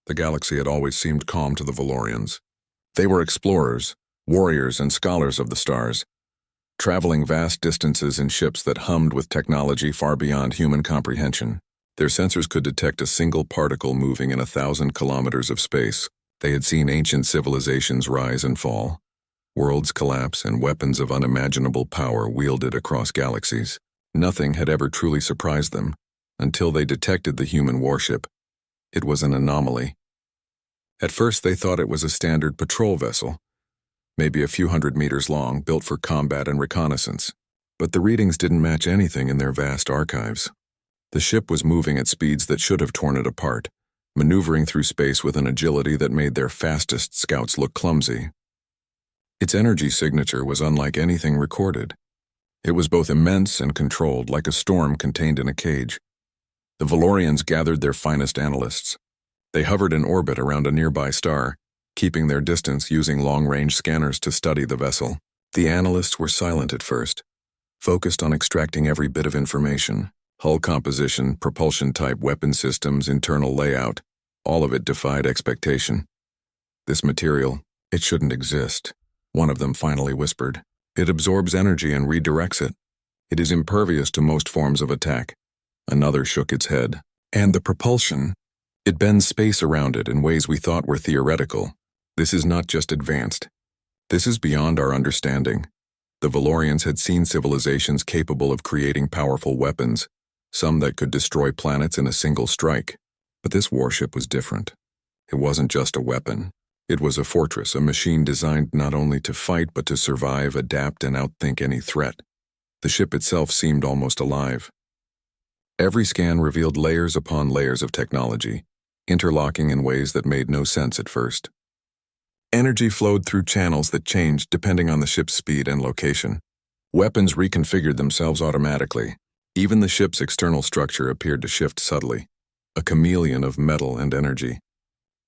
The galaxy had always seemed calm to the Valorians. They were explorers, warriors, and scholars of the stars, traveling vast distances in ships that hummed with technology far beyond human comprehension. Their sensors could detect a single particle moving in 1,000 kilometers of space. They had seen ancient civilizations rise and fall, worlds collapse, and weapons of unimaginable power wielded across galaxies. Nothing had ever truly surprised them, until they detected the human warship. It was an anomaly. At first they thought it was a standard patrol vessel, maybe a few hundred meters long, built for combat and reconnaissance. But the readings didn't match anything in their vast archives. The ship was moving at speeds that should have torn it apart, maneuvering through space with an agility that made their fastest scouts look clumsy. Its energy signature was unlike anything recorded. It was both immense and controlled, like a storm contained in a cage. The Valorians gathered their finest analysts. They hovered in orbit around a nearby star, keeping their distance using long-range scanners to study the vessel. The analysts were silent at first, focused on extracting every bit of information. Hull composition, propulsion type, weapon systems, internal layout, all of it defied expectation. This material, it shouldn't exist, one of them finally whispered. It absorbs energy and redirects it. It is impervious to most forms of attack. Another shook its head. And the propulsion, it bends space around it in ways we thought were theoretical. This is not just advanced. This is beyond our understanding. The Valorians had seen civilizations capable of creating powerful weapons, some that could destroy planets in a single strike. But this warship was different. It wasn't just a weapon. It was a fortress, a machine designed not only to fight but to survive, adapt, and outthink any threat. The ship itself seemed almost alive. Every scan revealed layers upon layers of technology, interlocking in ways that made no sense at first. Energy flowed through channels that changed depending on the ship's speed and location. Weapons reconfigured themselves automatically. Even the ship's external structure appeared to shift subtly, a chameleon of metal and energy,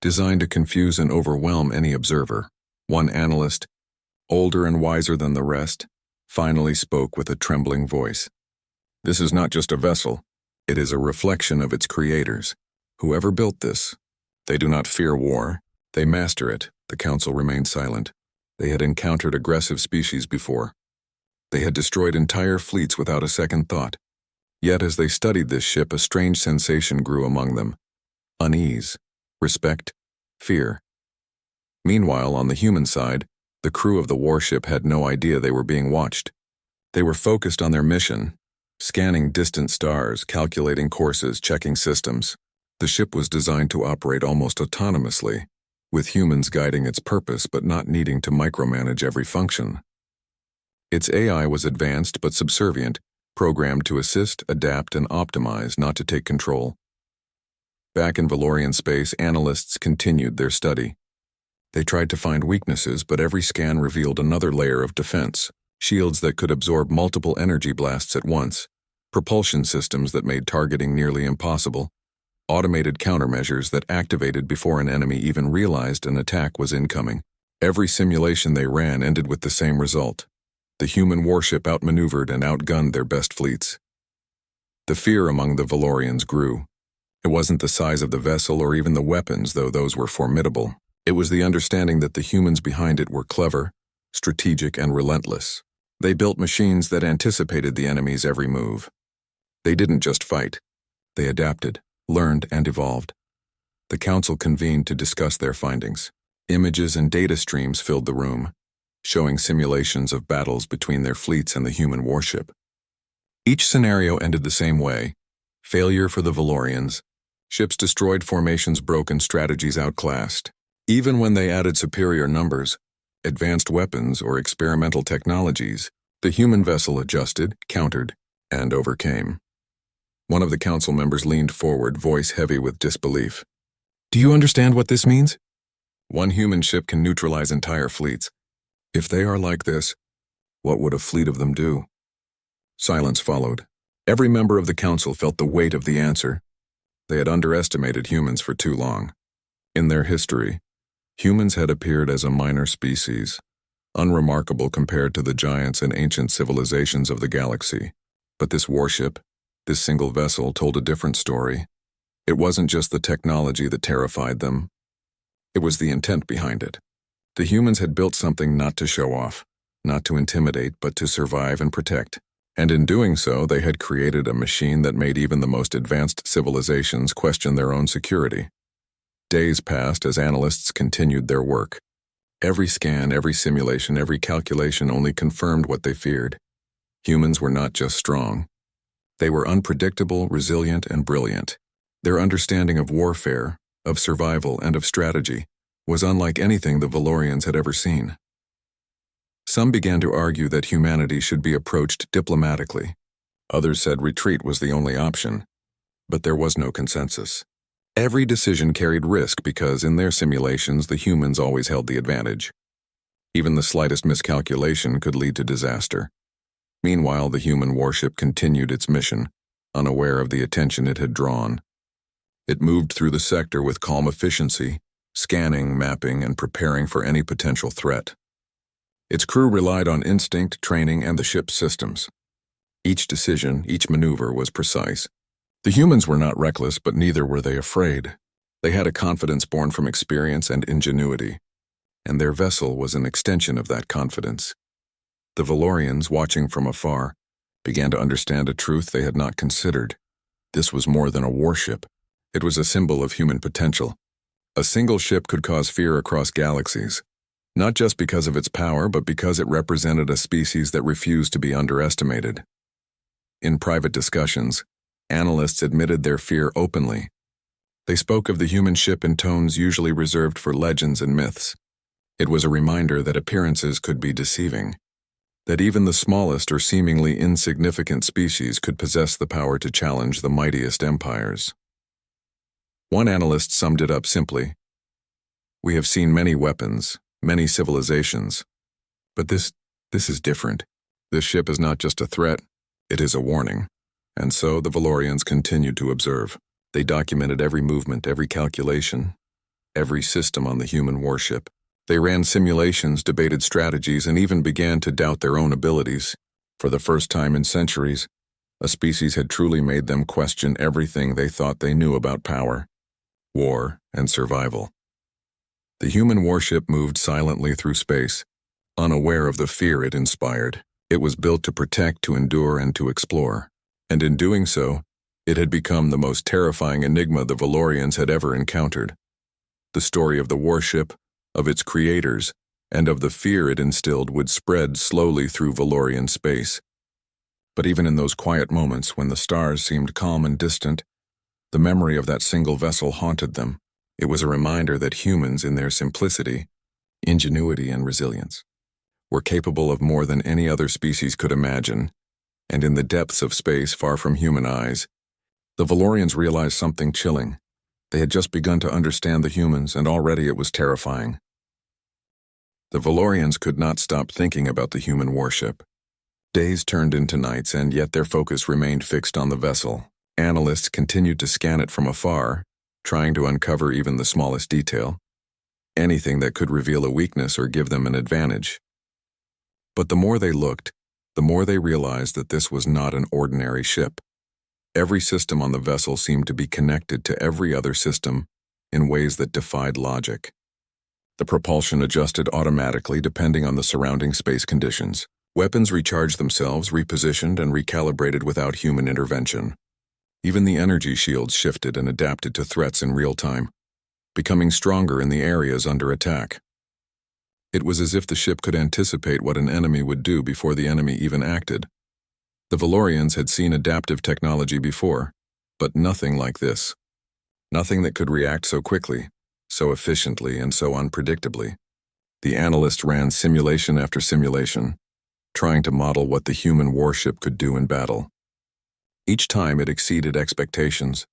designed to confuse and overwhelm any observer. One analyst, older and wiser than the rest, finally spoke with a trembling voice. This is not just a vessel. It is a reflection of its creators. Whoever built this, they do not fear war. They master it. The council remained silent. They had encountered aggressive species before. They had destroyed entire fleets without a second thought. Yet as they studied this ship, a strange sensation grew among them. Unease, respect, fear. Meanwhile, on the human side, the crew of the warship had no idea they were being watched. They were focused on their mission, scanning distant stars, calculating courses, checking systems. The ship was designed to operate almost autonomously, with humans guiding its purpose but not needing to micromanage every function. Its AI was advanced but subservient, programmed to assist, adapt, and optimize, not to take control. Back in Valorian space, analysts continued their study. They tried to find weaknesses, but every scan revealed another layer of defense. Shields that could absorb multiple energy blasts at once, propulsion systems that made targeting nearly impossible, automated countermeasures that activated before an enemy even realized an attack was incoming. Every simulation they ran ended with the same result. The human warship outmaneuvered and outgunned their best fleets. The fear among the Valorians grew. It wasn't the size of the vessel or even the weapons, though those were formidable. It was the understanding that the humans behind it were clever, strategic, and relentless. They built machines that anticipated the enemy's every move. They didn't just fight. They adapted, learned, and evolved. The council convened to discuss their findings. Images and data streams filled the room, showing simulations of battles between their fleets and the human warship. Each scenario ended the same way: failure for the Valorians. Ships destroyed, formations broken, strategies outclassed. Even when they added superior numbers, advanced weapons, or experimental technologies, the human vessel adjusted, countered, and overcame. One of the council members leaned forward, voice heavy with disbelief. "Do you understand what this means? One human ship can neutralize entire fleets. If they are like this, what would a fleet of them do?" Silence followed. Every member of the council felt the weight of the answer. They had underestimated humans for too long. In their history, humans had appeared as a minor species, unremarkable compared to the giants and ancient civilizations of the galaxy. But this warship, this single vessel, told a different story. It wasn't just the technology that terrified them. It was the intent behind it. The humans had built something not to show off, not to intimidate, but to survive and protect. And in doing so, they had created a machine that made even the most advanced civilizations question their own security. Days passed as analysts continued their work. Every scan, every simulation, every calculation only confirmed what they feared. Humans were not just strong. They were unpredictable, resilient, and brilliant. Their understanding of warfare, of survival, and of strategy was unlike anything the Valorians had ever seen. Some began to argue that humanity should be approached diplomatically. Others said retreat was the only option. But there was no consensus. Every decision carried risk because in their simulations the humans always held the advantage. Even the slightest miscalculation could lead to disaster. Meanwhile, the human warship continued its mission, unaware of the attention it had drawn. It moved through the sector with calm efficiency, scanning, mapping, and preparing for any potential threat. Its crew relied on instinct, training, and the ship's systems. Each decision, each maneuver was precise. The humans were not reckless, but neither were they afraid. They had a confidence born from experience and ingenuity, and their vessel was an extension of that confidence. The Valorians, watching from afar, began to understand a truth they had not considered. This was more than a warship. It was a symbol of human potential. A single ship could cause fear across galaxies, not just because of its power, but because it represented a species that refused to be underestimated. In private discussions, analysts admitted their fear openly. They spoke of the human ship in tones usually reserved for legends and myths. It was a reminder that appearances could be deceiving, that even the smallest or seemingly insignificant species could possess the power to challenge the mightiest empires. One analyst summed it up simply: "We have seen many weapons, many civilizations, but this is different. This ship is not just a threat, it is a warning." And so the Valorians continued to observe. They documented every movement, every calculation, every system on the human warship. They ran simulations, debated strategies, and even began to doubt their own abilities. For the first time in centuries, a species had truly made them question everything they thought they knew about power, war, and survival. The human warship moved silently through space, unaware of the fear it inspired. It was built to protect, to endure, and to explore. And in doing so, it had become the most terrifying enigma the Valorians had ever encountered. The story of the warship, of its creators, and of the fear it instilled would spread slowly through Valorian space. But even in those quiet moments when the stars seemed calm and distant, the memory of that single vessel haunted them. It was a reminder that humans, in their simplicity, ingenuity, and resilience, were capable of more than any other species could imagine. And in the depths of space, far from human eyes, the Valorians realized something chilling. They had just begun to understand the humans, and already it was terrifying. The Valorians could not stop thinking about the human warship. Days turned into nights, and yet their focus remained fixed on the vessel. Analysts continued to scan it from afar, trying to uncover even the smallest detail, anything that could reveal a weakness or give them an advantage. But the more they looked, the more they realized that this was not an ordinary ship. Every system on the vessel seemed to be connected to every other system in ways that defied logic. The propulsion adjusted automatically depending on the surrounding space conditions. Weapons recharged themselves, repositioned, and recalibrated without human intervention. Even the energy shields shifted and adapted to threats in real time, becoming stronger in the areas under attack. It was as if the ship could anticipate what an enemy would do before the enemy even acted. The Valorians had seen adaptive technology before, but nothing like this. Nothing that could react so quickly, so efficiently, and so unpredictably. The analyst ran simulation after simulation, trying to model what the human warship could do in battle. Each time it exceeded expectations.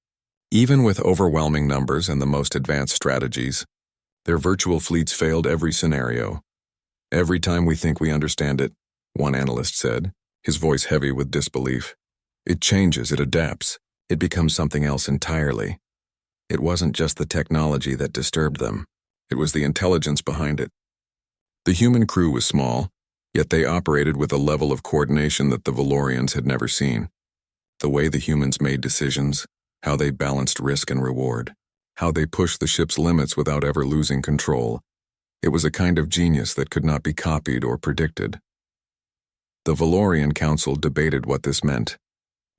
Even with overwhelming numbers and the most advanced strategies, their virtual fleets failed every scenario. "Every time we think we understand it," one analyst said, his voice heavy with disbelief, "it changes, it adapts, it becomes something else entirely." It wasn't just the technology that disturbed them. It was the intelligence behind it. The human crew was small, yet they operated with a level of coordination that the Valorians had never seen. The way the humans made decisions, how they balanced risk and reward, how they pushed the ship's limits without ever losing control. It was a kind of genius that could not be copied or predicted. The Valorian Council debated what this meant.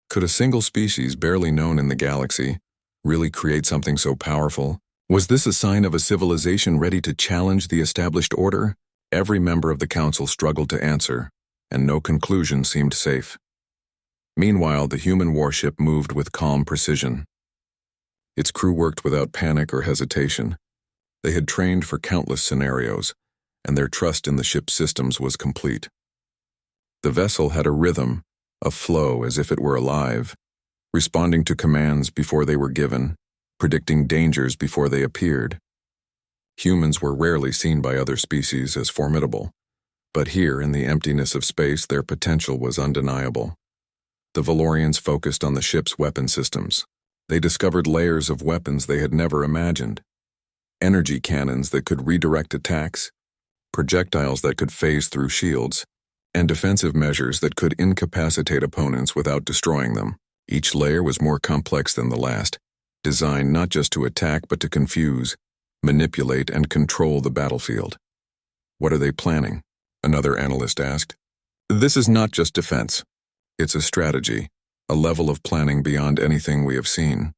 Could a single species barely known in the galaxy really create something so powerful? Was this a sign of a civilization ready to challenge the established order? Every member of the council struggled to answer, and no conclusion seemed safe. Meanwhile, the human warship moved with calm precision. Its crew worked without panic or hesitation. They had trained for countless scenarios, and their trust in the ship's systems was complete. The vessel had a rhythm, a flow as if it were alive, responding to commands before they were given, predicting dangers before they appeared. Humans were rarely seen by other species as formidable, but here in the emptiness of space their potential was undeniable. The Valorians focused on the ship's weapon systems. They discovered layers of weapons they had never imagined. Energy cannons that could redirect attacks, projectiles that could phase through shields, and defensive measures that could incapacitate opponents without destroying them. Each layer was more complex than the last, designed not just to attack but to confuse, manipulate, and control the battlefield. What are they planning? Another analyst asked. This is not just defense. It's a strategy, a level of planning beyond anything we have seen.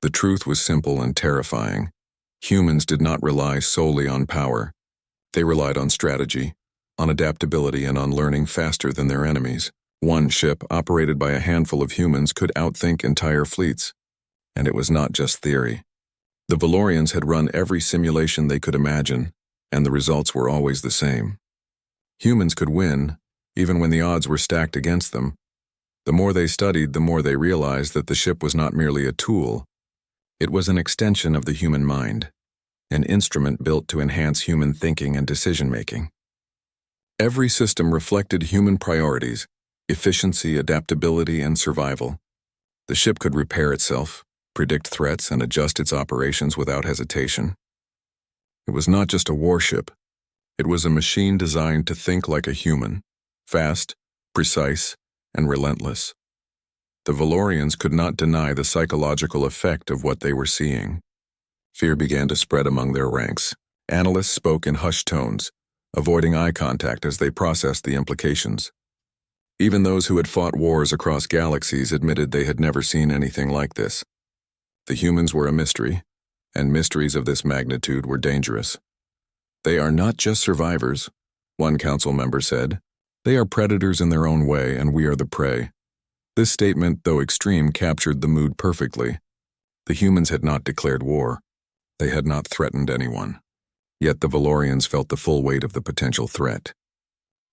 The truth was simple and terrifying. Humans did not rely solely on power. They relied on strategy, on adaptability, and on learning faster than their enemies. One ship, operated by a handful of humans, could outthink entire fleets. And it was not just theory. The Valorians had run every simulation they could imagine, and the results were always the same. Humans could win, even when the odds were stacked against them. The more they studied, the more they realized that the ship was not merely a tool. It was an extension of the human mind, an instrument built to enhance human thinking and decision-making. Every system reflected human priorities: efficiency, adaptability, and survival. The ship could repair itself, predict threats, and adjust its operations without hesitation. It was not just a warship. It was a machine designed to think like a human, fast, precise, and relentless. The Valorians could not deny the psychological effect of what they were seeing. Fear began to spread among their ranks. Analysts spoke in hushed tones, avoiding eye contact as they processed the implications. Even those who had fought wars across galaxies admitted they had never seen anything like this. The humans were a mystery, and mysteries of this magnitude were dangerous. They are not just survivors, one council member said. They are predators in their own way, and we are the prey. This statement, though extreme, captured the mood perfectly. The humans had not declared war. They had not threatened anyone. Yet the Valorians felt the full weight of the potential threat.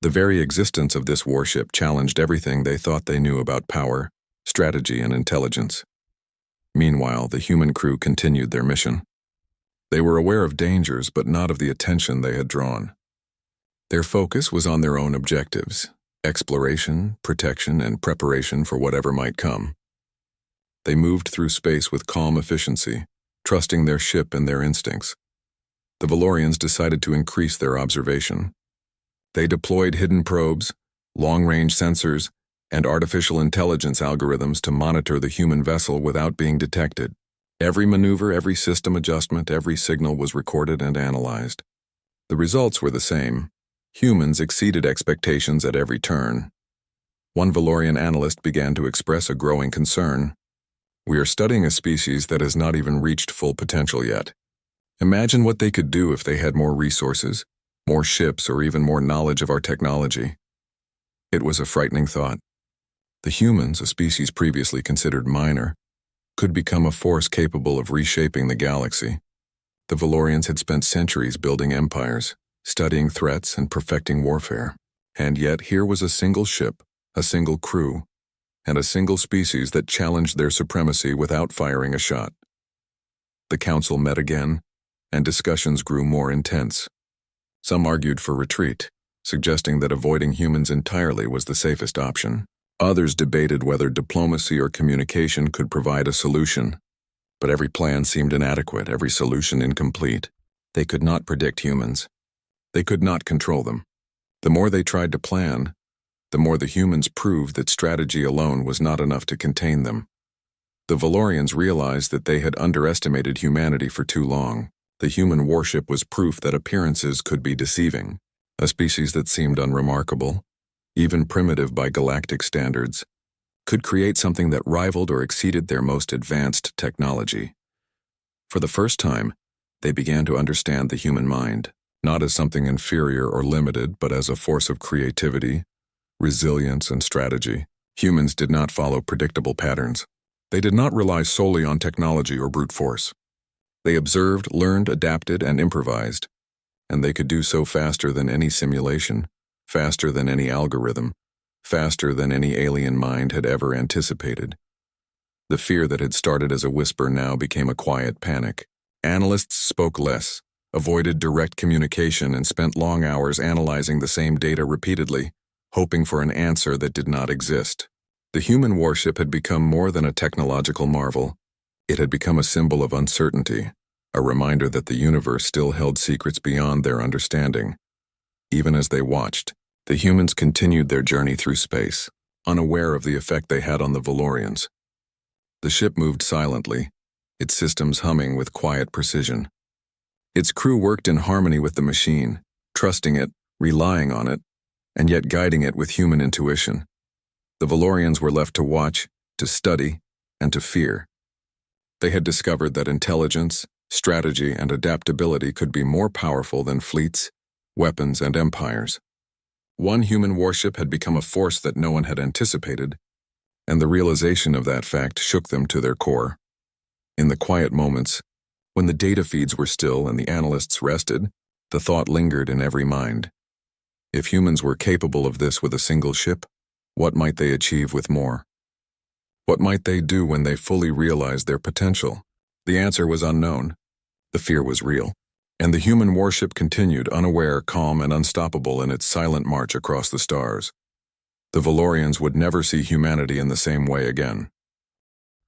The very existence of this warship challenged everything they thought they knew about power, strategy, and intelligence. Meanwhile, the human crew continued their mission. They were aware of dangers, but not of the attention they had drawn. Their focus was on their own objectives: exploration, protection, and preparation for whatever might come. They moved through space with calm efficiency, trusting their ship and their instincts. The Valorians decided to increase their observation. They deployed hidden probes, long-range sensors, and artificial intelligence algorithms to monitor the human vessel without being detected. Every maneuver, every system adjustment, every signal was recorded and analyzed. The results were the same. Humans exceeded expectations at every turn. One Valorian analyst began to express a growing concern. We are studying a species that has not even reached full potential yet. Imagine what they could do if they had more resources, more ships, or even more knowledge of our technology. It was a frightening thought. The humans, a species previously considered minor, could become a force capable of reshaping the galaxy. The Valorians had spent centuries building empires, studying threats, and perfecting warfare. And yet here was a single ship, a single crew, and a single species that challenged their supremacy without firing a shot. The council met again, and discussions grew more intense. Some argued for retreat, suggesting that avoiding humans entirely was the safest option. Others debated whether diplomacy or communication could provide a solution. But every plan seemed inadequate, every solution incomplete. They could not predict humans. They could not control them. The more they tried to plan, the more the humans proved that strategy alone was not enough to contain them. The Valorians realized that they had underestimated humanity for too long. The human warship was proof that appearances could be deceiving. A species that seemed unremarkable, even primitive by galactic standards, could create something that rivaled or exceeded their most advanced technology. For the first time, they began to understand the human mind, not as something inferior or limited, but as a force of creativity, resilience, and strategy. Humans did not follow predictable patterns. They did not rely solely on technology or brute force. They observed, learned, adapted, and improvised, and they could do so faster than any simulation, faster than any algorithm, faster than any alien mind had ever anticipated. The fear that had started as a whisper now became a quiet panic. Analysts spoke less, avoided direct communication, and spent long hours analyzing the same data repeatedly, hoping for an answer that did not exist. The human warship had become more than a technological marvel. It had become a symbol of uncertainty, a reminder that the universe still held secrets beyond their understanding. Even as they watched, the humans continued their journey through space, unaware of the effect they had on the Valorians. The ship moved silently, its systems humming with quiet precision. Its crew worked in harmony with the machine, trusting it, relying on it, and yet guiding it with human intuition. The Valorians were left to watch, to study, and to fear. They had discovered that intelligence, strategy, and adaptability could be more powerful than fleets, weapons, and empires. One human warship had become a force that no one had anticipated, and the realization of that fact shook them to their core. In the quiet moments, when the data feeds were still and the analysts rested, the thought lingered in every mind. If humans were capable of this with a single ship, what might they achieve with more? What might they do when they fully realized their potential? The answer was unknown. The fear was real. And the human warship continued, unaware, calm, and unstoppable in its silent march across the stars. The Valorians would never see humanity in the same way again.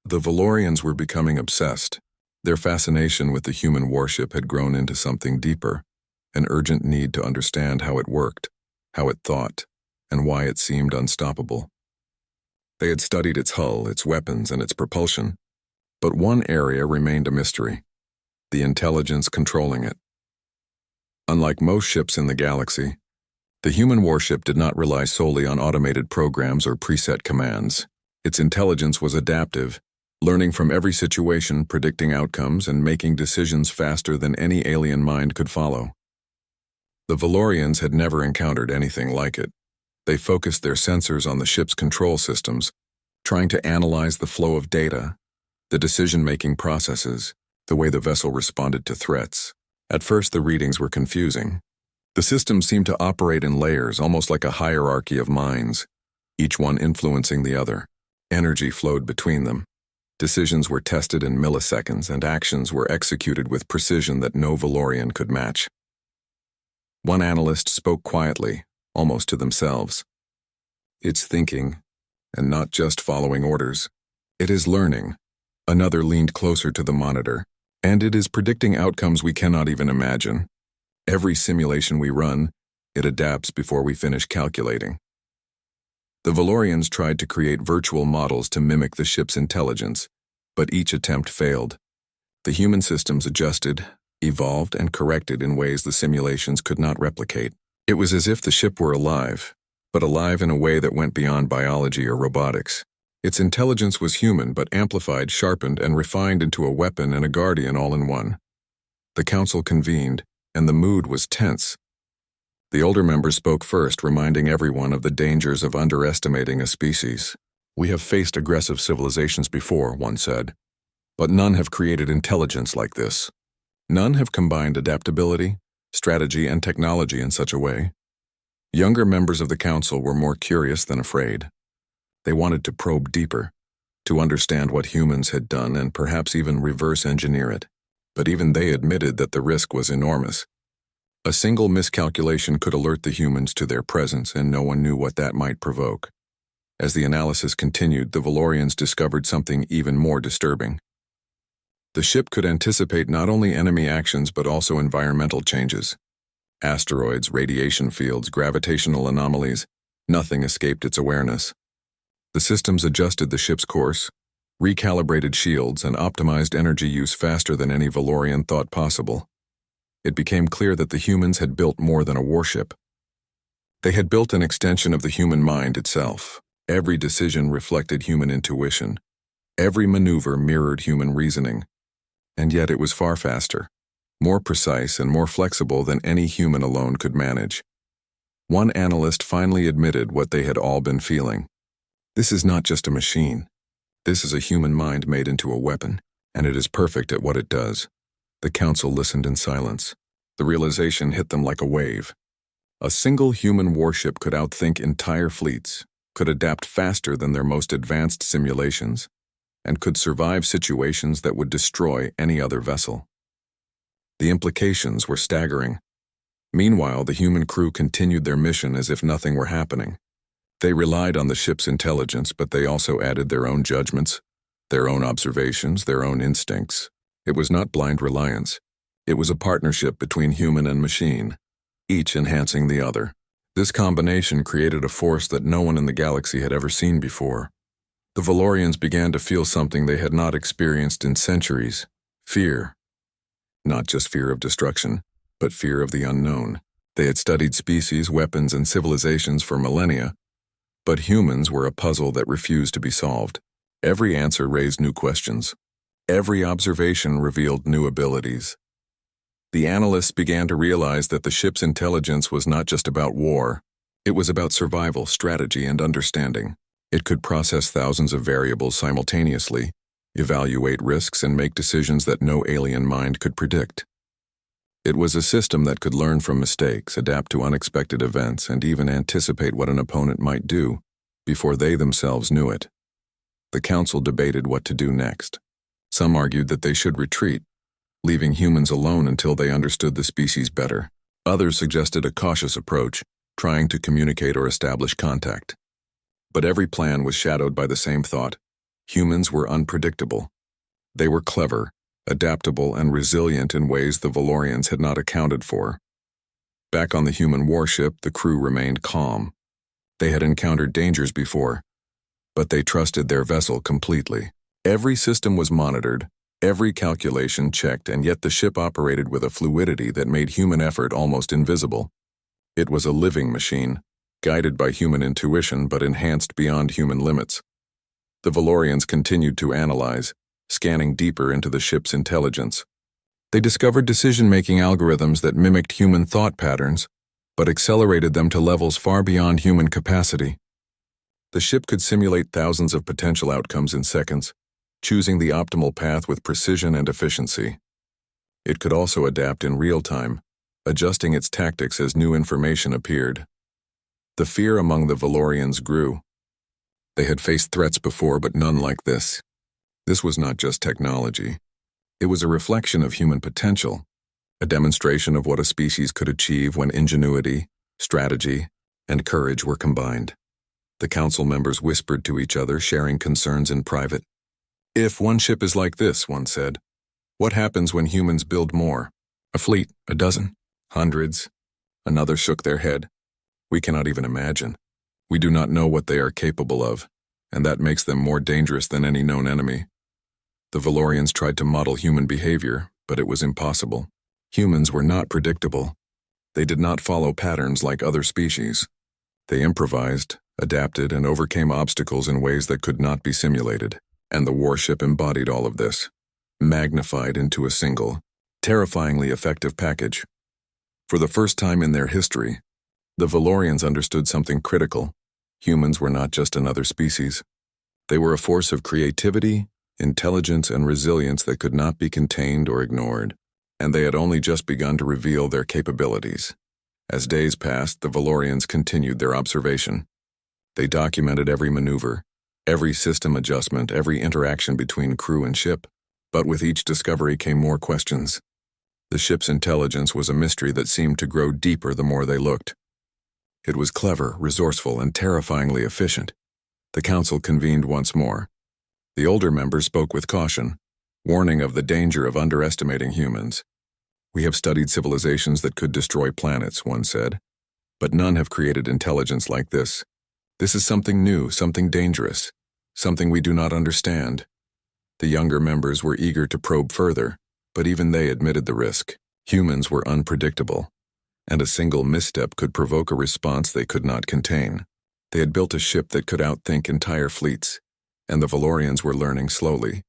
The Valorians were becoming obsessed. Their fascination with the human warship had grown into something deeper, an urgent need to understand how it worked, how it thought, and why it seemed unstoppable. They had studied its hull, its weapons, and its propulsion, but one area remained a mystery: the intelligence controlling it. Unlike most ships in the galaxy, the human warship did not rely solely on automated programs or preset commands. Its intelligence was adaptive, learning from every situation, predicting outcomes, and making decisions faster than any alien mind could follow. The Valorians had never encountered anything like it. They focused their sensors on the ship's control systems, trying to analyze the flow of data, the decision-making processes, the way the vessel responded to threats. At first, the readings were confusing. The systems seemed to operate in layers, almost like a hierarchy of minds, each one influencing the other. Energy flowed between them. Decisions were tested in milliseconds, and actions were executed with precision that no Valorian could match. One analyst spoke quietly, almost to themselves. "It's thinking, and not just following orders. It is learning." Another leaned closer to the monitor. "And it is predicting outcomes we cannot even imagine. Every simulation we run, it adapts before we finish calculating." The Valorians tried to create virtual models to mimic the ship's intelligence, but each attempt failed. The human systems adjusted, evolved, and corrected in ways the simulations could not replicate. It was as if the ship were alive, but alive in a way that went beyond biology or robotics. Its intelligence was human, but amplified, sharpened, and refined into a weapon and a guardian all in one. The council convened, and the mood was tense. The older members spoke first, reminding everyone of the dangers of underestimating a species. "We have faced aggressive civilizations before," one said, "but none have created intelligence like this. None have combined adaptability, strategy, and technology in such a way." Younger members of the council were more curious than afraid. They wanted to probe deeper, to understand what humans had done and perhaps even reverse engineer it. But even they admitted that the risk was enormous. A single miscalculation could alert the humans to their presence, and no one knew what that might provoke. As the analysis continued, the Valorians discovered something even more disturbing. The ship could anticipate not only enemy actions but also environmental changes. Asteroids, radiation fields, gravitational anomalies, nothing escaped its awareness. The systems adjusted the ship's course, recalibrated shields, and optimized energy use faster than any Valorian thought possible. It became clear that the humans had built more than a warship. They had built an extension of the human mind itself. Every decision reflected human intuition. Every maneuver mirrored human reasoning. And yet it was far faster, more precise, and more flexible than any human alone could manage. One analyst finally admitted what they had all been feeling. This is not just a machine. This is a human mind made into a weapon, and it is perfect at what it does. The council listened in silence. The realization hit them like a wave. A single human warship could outthink entire fleets, could adapt faster than their most advanced simulations, and could survive situations that would destroy any other vessel. The implications were staggering. Meanwhile, the human crew continued their mission as if nothing were happening. They relied on the ship's intelligence, but they also added their own judgments, their own observations, their own instincts. It was not blind reliance. It was a partnership between human and machine, each enhancing the other. This combination created a force that no one in the galaxy had ever seen before. The Valorians began to feel something they had not experienced in centuries: fear. Not just fear of destruction, but fear of the unknown. They had studied species, weapons, and civilizations for millennia, but humans were a puzzle that refused to be solved. Every answer raised new questions. Every observation revealed new abilities. The analysts began to realize that the ship's intelligence was not just about war. It was about survival, strategy, and understanding. It could process thousands of variables simultaneously, evaluate risks, and make decisions that no alien mind could predict. It was a system that could learn from mistakes, adapt to unexpected events, and even anticipate what an opponent might do before they themselves knew it. The council debated what to do next. Some argued that they should retreat, leaving humans alone until they understood the species better. Others suggested a cautious approach, trying to communicate or establish contact. But every plan was shadowed by the same thought: humans were unpredictable. They were clever, adaptable, and resilient in ways the Valorians had not accounted for. Back on the human warship, the crew remained calm. They had encountered dangers before, but they trusted their vessel completely. Every system was monitored, every calculation checked, and yet the ship operated with a fluidity that made human effort almost invisible. It was a living machine, guided by human intuition but enhanced beyond human limits. The Valorians continued to analyze, scanning deeper into the ship's intelligence. They discovered decision-making algorithms that mimicked human thought patterns, but accelerated them to levels far beyond human capacity. The ship could simulate thousands of potential outcomes in seconds, choosing the optimal path with precision and efficiency. It could also adapt in real time, adjusting its tactics as new information appeared. The fear among the Valorians grew. They had faced threats before, but none like this. This was not just technology. It was a reflection of human potential, a demonstration of what a species could achieve when ingenuity, strategy, and courage were combined. The council members whispered to each other, sharing concerns in private. "If one ship is like this," one said, "what happens when humans build more? A fleet, a dozen, hundreds?" Another shook their head. "We cannot even imagine. We do not know what they are capable of, and that makes them more dangerous than any known enemy." The Valorians tried to model human behavior, but it was impossible. Humans were not predictable. They did not follow patterns like other species. They improvised, adapted, and overcame obstacles in ways that could not be simulated. And the warship embodied all of this, magnified into a single, terrifyingly effective package. For the first time in their history, the Valorians understood something critical. Humans were not just another species. They were a force of creativity, intelligence, and resilience that could not be contained or ignored, and they had only just begun to reveal their capabilities. As days passed, the Valorians continued their observation. They documented every maneuver, every system adjustment, every interaction between crew and ship. But with each discovery came more questions. The ship's intelligence was a mystery that seemed to grow deeper the more they looked. It was clever, resourceful, and terrifyingly efficient. The council convened once more. The older members spoke with caution, warning of the danger of underestimating humans. "We have studied civilizations that could destroy planets," one said, "but none have created intelligence like this. This is something new, something dangerous, something we do not understand, The younger members were eager to probe further, but even they admitted the risk. Humans were unpredictable, and a single misstep could provoke a response they could not contain. They had built a ship that could outthink entire fleets, and the Valorians were learning slowly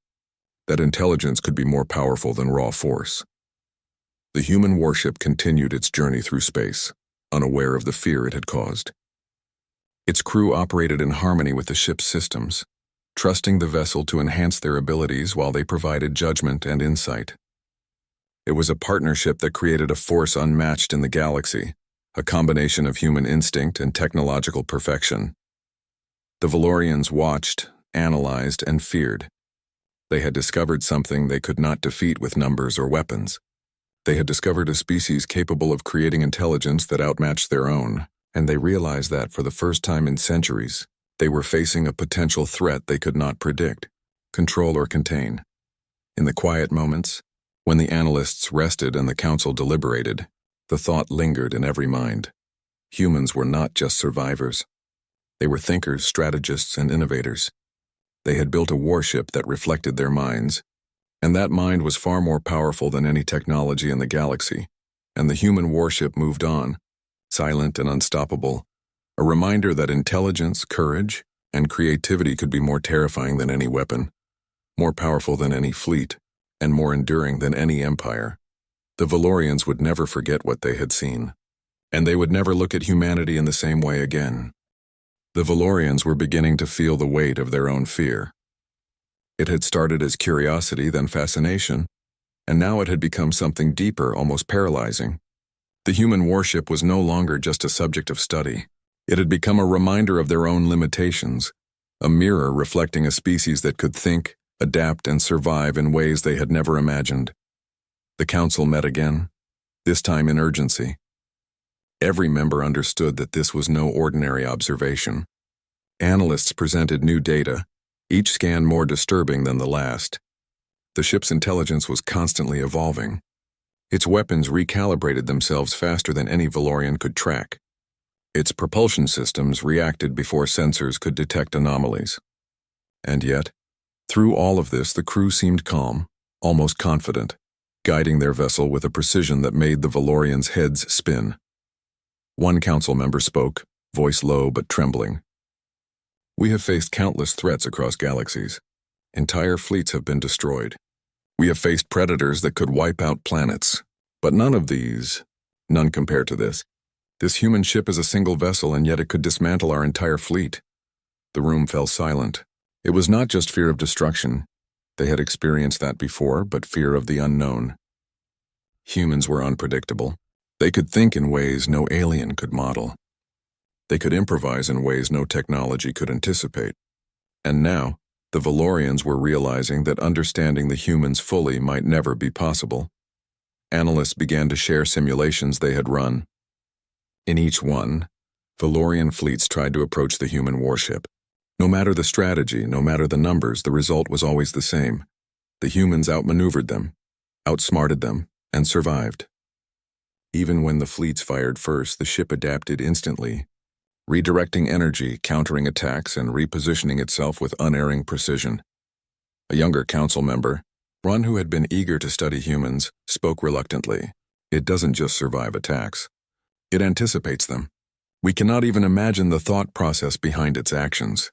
that intelligence could be more powerful than raw force. The human warship continued its journey through space, unaware of the fear it had caused. Its crew operated in harmony with the ship's systems, trusting the vessel to enhance their abilities while they provided judgment and insight. It was a partnership that created a force unmatched in the galaxy, a combination of human instinct and technological perfection. The Valorians watched, analyzed, and feared. They had discovered something they could not defeat with numbers or weapons. They had discovered a species capable of creating intelligence that outmatched their own, and they realized that for the first time in centuries, they were facing a potential threat they could not predict, control, or contain. In the quiet moments, when the analysts rested and the council deliberated, the thought lingered in every mind. Humans were not just survivors. They were thinkers, strategists, and innovators. They had built a warship that reflected their minds, and that mind was far more powerful than any technology in the galaxy. And the human warship moved on, silent and unstoppable, a reminder that intelligence, courage, and creativity could be more terrifying than any weapon, more powerful than any fleet, and more enduring than any empire. The Valorians would never forget what they had seen, and they would never look at humanity in the same way again. The Valorians were beginning to feel the weight of their own fear. It had started as curiosity, then fascination, and now it had become something deeper, almost paralyzing. The human warship was no longer just a subject of study. It had become a reminder of their own limitations, a mirror reflecting a species that could think, adapt, and survive in ways they had never imagined. The council met again, this time in urgency. Every member understood that this was no ordinary observation. Analysts presented new data, each scan more disturbing than the last. The ship's intelligence was constantly evolving. Its weapons recalibrated themselves faster than any Valorian could track. Its propulsion systems reacted before sensors could detect anomalies. And yet, through all of this, the crew seemed calm, almost confident, guiding their vessel with a precision that made the Valorians' heads spin. One council member spoke, voice low but trembling. "We have faced countless threats across galaxies. Entire fleets have been destroyed. We have faced predators that could wipe out planets. But none compared to this. This human ship is a single vessel, and yet it could dismantle our entire fleet." The room fell silent. It was not just fear of destruction. They had experienced that before, but fear of the unknown. Humans were unpredictable. They could think in ways no alien could model. They could improvise in ways no technology could anticipate. And now, the Valorians were realizing that understanding the humans fully might never be possible. Analysts began to share simulations they had run. In each one, Valorian fleets tried to approach the human warship. No matter the strategy, no matter the numbers, the result was always the same. The humans outmaneuvered them, outsmarted them, and survived. Even when the fleets fired first, the ship adapted instantly, redirecting energy, countering attacks, and repositioning itself with unerring precision. A younger council member, one who had been eager to study humans, spoke reluctantly. "It doesn't just survive attacks. It anticipates them. We cannot even imagine the thought process behind its actions."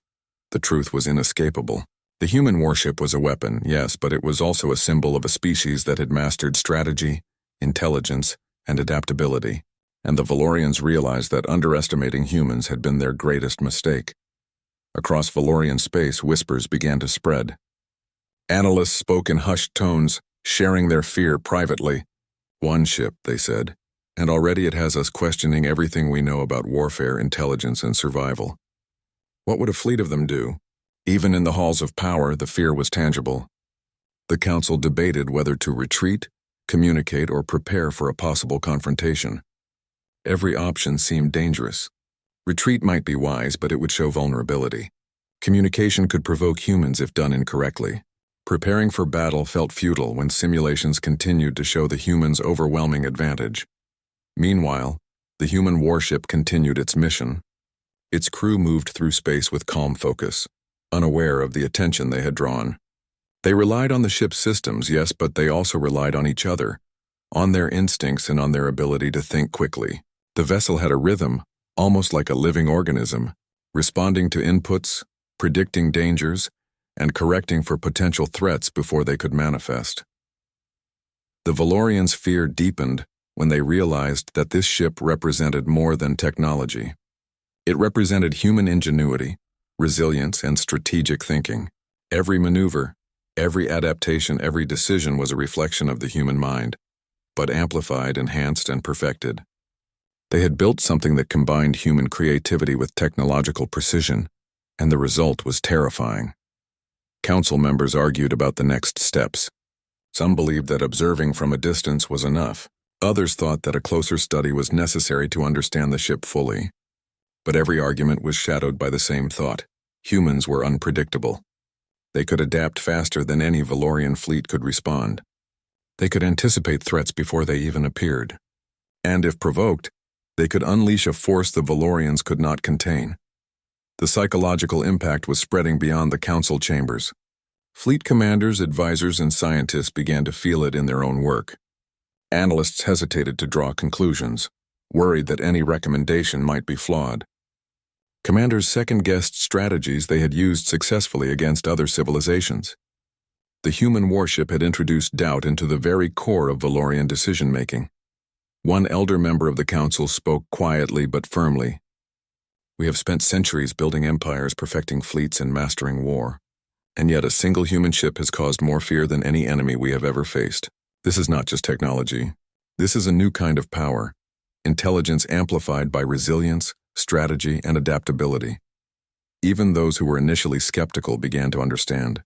The truth was inescapable. The human warship was a weapon, yes, but it was also a symbol of a species that had mastered strategy, intelligence, and adaptability. And the Valorians realized that underestimating humans had been their greatest mistake. Across Valorian space, whispers began to spread. Analysts spoke in hushed tones, sharing their fear privately. "One ship," they said, "and already it has us questioning everything we know about warfare, intelligence, and survival. What would a fleet of them do?" Even in the halls of power, the fear was tangible. The council debated whether to retreat, communicate, or prepare for a possible confrontation. Every option seemed dangerous. Retreat might be wise, but it would show vulnerability. Communication could provoke humans if done incorrectly. Preparing for battle felt futile when simulations continued to show the humans' overwhelming advantage. Meanwhile, the human warship continued its mission. Its crew moved through space with calm focus, unaware of the attention they had drawn. They relied on the ship's systems, yes, but they also relied on each other, on their instincts and on their ability to think quickly. The vessel had a rhythm, almost like a living organism, responding to inputs, predicting dangers, and correcting for potential threats before they could manifest. The Valorians' fear deepened when they realized that this ship represented more than technology. It represented human ingenuity, resilience, and strategic thinking. Every maneuver, every adaptation, every decision was a reflection of the human mind, but amplified, enhanced, and perfected. They had built something that combined human creativity with technological precision, and the result was terrifying. Council members argued about the next steps. Some believed that observing from a distance was enough. Others thought that a closer study was necessary to understand the ship fully. But every argument was shadowed by the same thought. Humans were unpredictable. They could adapt faster than any Valorian fleet could respond. They could anticipate threats before they even appeared. And if provoked, they could unleash a force the Valorians could not contain. The psychological impact was spreading beyond the council chambers. Fleet commanders, advisors, and scientists began to feel it in their own work. Analysts hesitated to draw conclusions, worried that any recommendation might be flawed. Commanders second-guessed strategies they had used successfully against other civilizations. The human warship had introduced doubt into the very core of Valorian decision-making. One elder member of the council spoke quietly but firmly. "We have spent centuries building empires, perfecting fleets, and mastering war. And yet a single human ship has caused more fear than any enemy we have ever faced. This is not just technology. This is a new kind of power, intelligence amplified by resilience, strategy, and adaptability." Even those who were initially skeptical began to understand.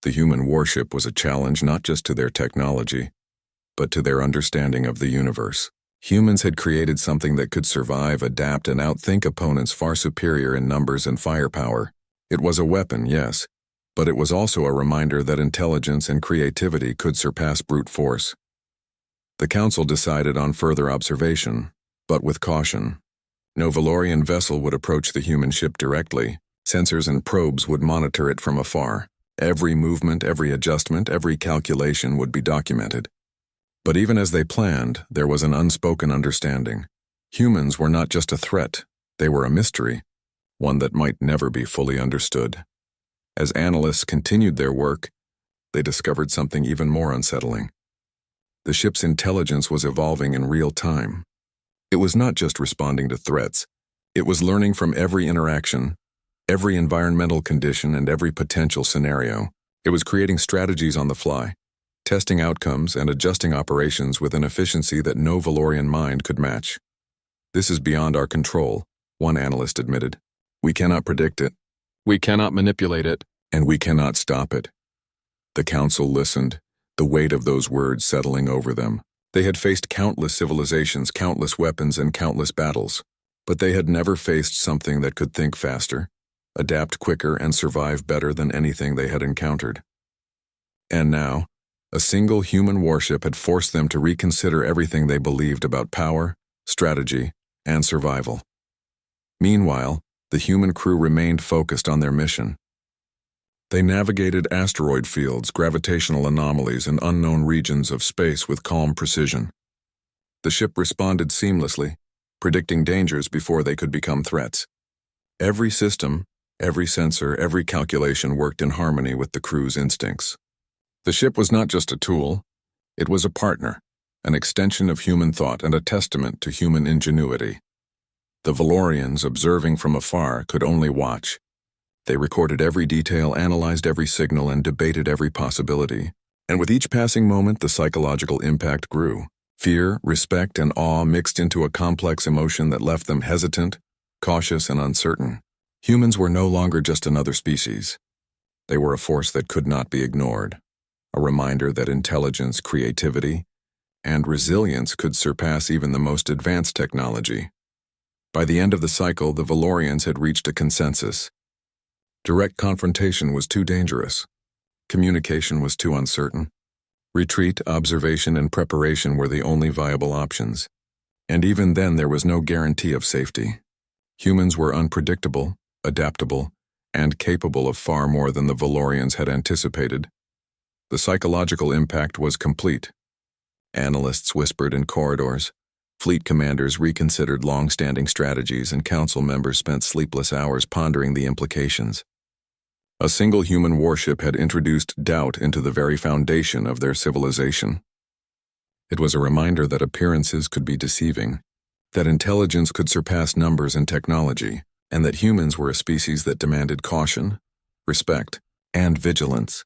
The human warship was a challenge not just to their technology, but to their understanding of the universe. Humans had created something that could survive, adapt, and outthink opponents far superior in numbers and firepower. It was a weapon, yes, but it was also a reminder that intelligence and creativity could surpass brute force. The council decided on further observation, but with caution. No Valorian vessel would approach the human ship directly. Sensors and probes would monitor it from afar. Every movement, every adjustment, every calculation would be documented. But even as they planned, there was an unspoken understanding. Humans were not just a threat, they were a mystery, one that might never be fully understood. As analysts continued their work, they discovered something even more unsettling. The ship's intelligence was evolving in real time. It was not just responding to threats. It was learning from every interaction, every environmental condition, and every potential scenario. It was creating strategies on the fly, testing outcomes and adjusting operations with an efficiency that no Valorian mind could match. "This is beyond our control," one analyst admitted. "We cannot predict it. We cannot manipulate it, and we cannot stop it." The council listened, the weight of those words settling over them. They had faced countless civilizations, countless weapons, and countless battles, but they had never faced something that could think faster, adapt quicker, and survive better than anything they had encountered. And now, a single human warship had forced them to reconsider everything they believed about power, strategy, and survival. Meanwhile, the human crew remained focused on their mission. They navigated asteroid fields, gravitational anomalies, and unknown regions of space with calm precision. The ship responded seamlessly, predicting dangers before they could become threats. Every system, every sensor, every calculation worked in harmony with the crew's instincts. The ship was not just a tool, it was a partner, an extension of human thought and a testament to human ingenuity. The Valorians, observing from afar, could only watch. They recorded every detail, analyzed every signal, and debated every possibility. And with each passing moment, the psychological impact grew. Fear, respect, and awe mixed into a complex emotion that left them hesitant, cautious, and uncertain. Humans were no longer just another species. They were a force that could not be ignored, a reminder that intelligence, creativity, and resilience could surpass even the most advanced technology. By the end of the cycle, the Valorians had reached a consensus. Direct confrontation was too dangerous. Communication was too uncertain. Retreat, observation, and preparation were the only viable options. And even then, there was no guarantee of safety. Humans were unpredictable, adaptable, and capable of far more than the Valorians had anticipated. The psychological impact was complete. Analysts whispered in corridors. Fleet commanders reconsidered long-standing strategies, and council members spent sleepless hours pondering the implications. A single human warship had introduced doubt into the very foundation of their civilization. It was a reminder that appearances could be deceiving, that intelligence could surpass numbers and technology, and that humans were a species that demanded caution, respect, and vigilance.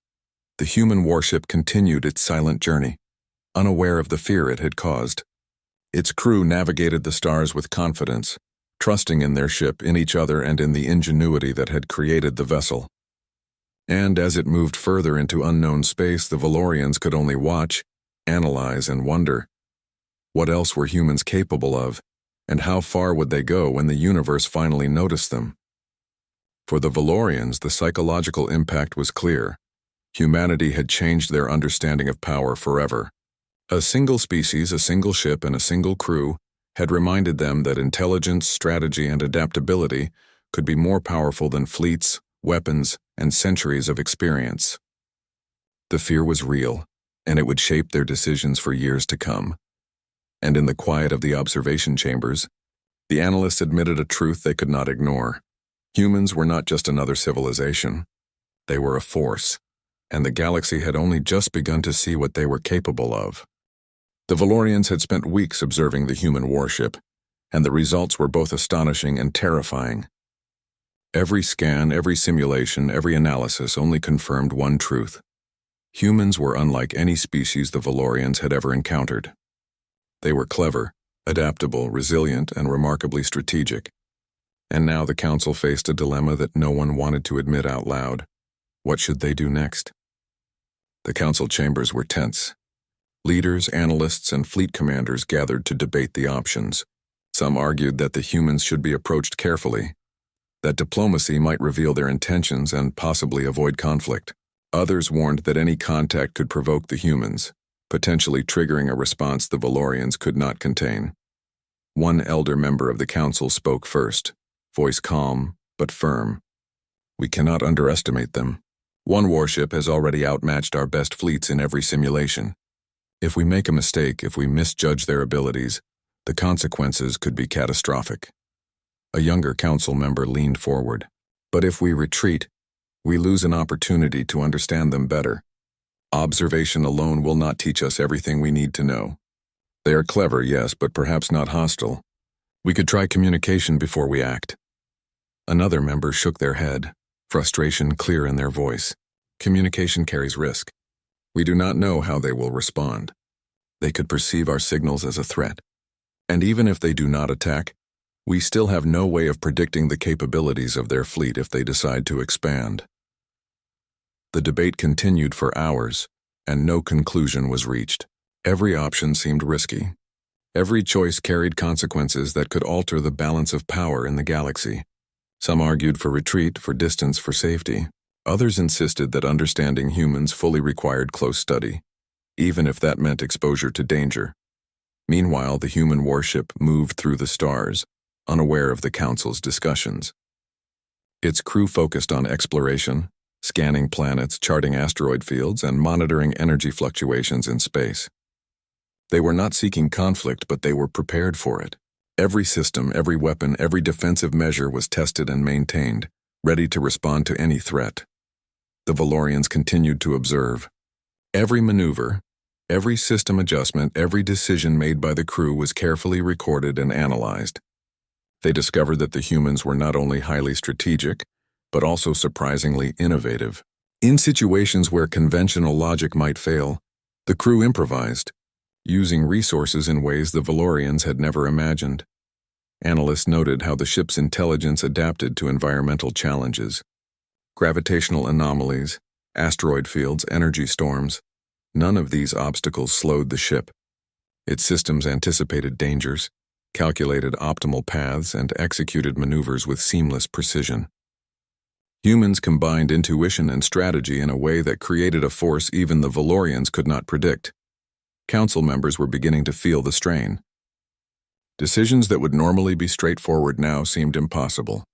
The human warship continued its silent journey, unaware of the fear it had caused. Its crew navigated the stars with confidence, trusting in their ship, in each other, and in the ingenuity that had created the vessel. And as it moved further into unknown space, the Valorians could only watch, analyze, and wonder. What else were humans capable of, and how far would they go when the universe finally noticed them? For the Valorians, the psychological impact was clear. Humanity had changed their understanding of power forever. A single species, a single ship, and a single crew had reminded them that intelligence, strategy, and adaptability could be more powerful than fleets, weapons, and centuries of experience. The fear was real, and it would shape their decisions for years to come. And in the quiet of the observation chambers, the analysts admitted a truth they could not ignore. Humans were not just another civilization. They were a force, and the galaxy had only just begun to see what they were capable of. The Valorians had spent weeks observing the human warship, and the results were both astonishing and terrifying. Every scan, every simulation, every analysis only confirmed one truth. Humans were unlike any species the Valorians had ever encountered. They were clever, adaptable, resilient, and remarkably strategic. And now the Council faced a dilemma that no one wanted to admit out loud. What should they do next? The Council chambers were tense. Leaders, analysts, and fleet commanders gathered to debate the options. Some argued that the humans should be approached carefully, that diplomacy might reveal their intentions and possibly avoid conflict. Others warned that any contact could provoke the humans, potentially triggering a response the Valorians could not contain. One elder member of the council spoke first, voice calm but firm. "We cannot underestimate them. One warship has already outmatched our best fleets in every simulation. If we make a mistake, if we misjudge their abilities, the consequences could be catastrophic." A younger council member leaned forward. "But if we retreat, we lose an opportunity to understand them better. Observation alone will not teach us everything we need to know. They are clever, yes, but perhaps not hostile. We could try communication before we act." Another member shook their head, frustration clear in their voice. "Communication carries risk. We do not know how they will respond. They could perceive our signals as a threat. And even if they do not attack, we still have no way of predicting the capabilities of their fleet if they decide to expand." The debate continued for hours, and no conclusion was reached. Every option seemed risky. Every choice carried consequences that could alter the balance of power in the galaxy. Some argued for retreat, for distance, for safety. Others insisted that understanding humans fully required close study, even if that meant exposure to danger. Meanwhile, the human warship moved through the stars, unaware of the Council's discussions. Its crew focused on exploration, scanning planets, charting asteroid fields, and monitoring energy fluctuations in space. They were not seeking conflict, but they were prepared for it. Every system, every weapon, every defensive measure was tested and maintained, ready to respond to any threat. The Valorians continued to observe. Every maneuver, every system adjustment, every decision made by the crew was carefully recorded and analyzed. They discovered that the humans were not only highly strategic, but also surprisingly innovative. In situations where conventional logic might fail, the crew improvised, using resources in ways the Valorians had never imagined. Analysts noted how the ship's intelligence adapted to environmental challenges. Gravitational anomalies, asteroid fields, energy storms. None of these obstacles slowed the ship. Its systems anticipated dangers, calculated optimal paths, and executed maneuvers with seamless precision. Humans combined intuition and strategy in a way that created a force even the Valorians could not predict. Council members were beginning to feel the strain. Decisions that would normally be straightforward now seemed impossible.